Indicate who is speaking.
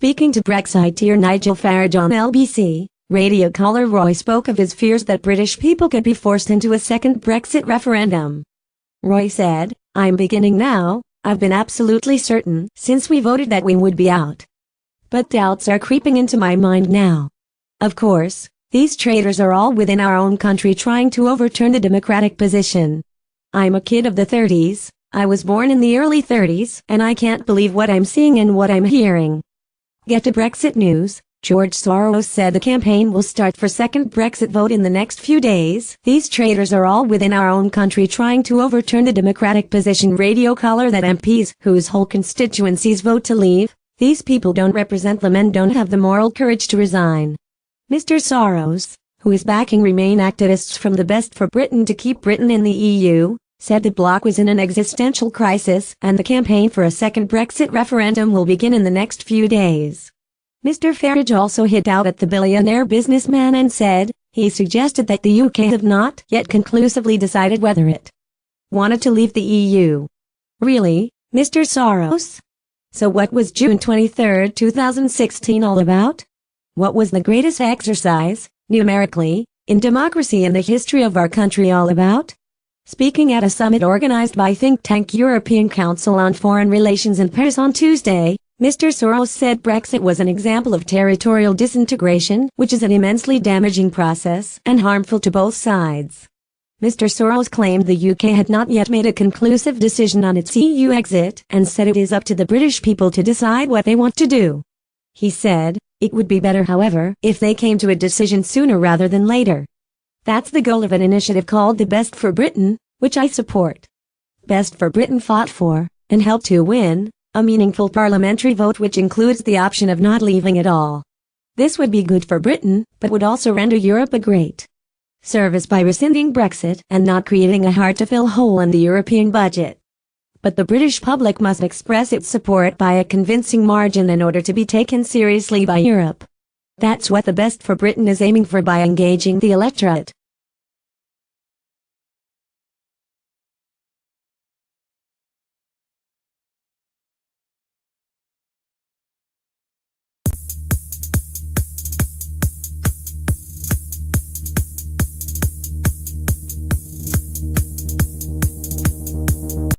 Speaker 1: Speaking to Brexiteer Nigel Farage on LBC radio caller Roy spoke of his fears that British people could be forced into a second Brexit referendum. Roy said, "I'm beginning now. I've been absolutely certain since we voted that we would be out. But doubts are creeping into my mind now. Of course, these traitors are all within our own country trying to overturn the democratic position. I'm a kid of the 30s, I was born in the early 30s, and I can't believe what I'm seeing and what I'm hearing." Get to Brexit news. George Soros said the campaign will start for second Brexit vote in the next few days. These traitors are all within our own country trying to overturn the democratic position. Radio caller that MPs whose whole constituencies vote to leave, these people don't represent them and don't have the moral courage to resign. Mr. Soros, who is backing Remain activists from the Best for Britain to keep Britain in the EU, said the bloc was in an existential crisis and the campaign for a second Brexit referendum will begin in the next few days. Mr. Farage also hit out at the billionaire businessman and said he suggested that the UK have not yet conclusively decided whether it wanted to leave the EU. Really, Mr. Soros? So what was June 23, 2016 all about? What was the greatest exercise, numerically, in democracy in the history of our country all about? Speaking at a summit organized by think tank European Council on Foreign Relations in Paris on Tuesday, Mr. Soros said Brexit was an example of territorial disintegration, which is an immensely damaging process and harmful to both sides. Mr. Soros claimed the UK had not yet made a conclusive decision on its EU exit and said it is up to the British people to decide what they want to do. He said, "It would be better, however, if they came to a decision sooner rather than later. That's the goal of an initiative called the Best for Britain, which I support." Best for Britain fought for, and helped to win, a meaningful parliamentary vote which includes the option of not leaving at all. This would be good for Britain, but would also render Europe a great service by rescinding Brexit and not creating a hard-to-fill hole in the European budget. But the British public must express its support by a convincing margin in order to be taken seriously by Europe. That's what the Best for Britain is aiming for by engaging the electorate.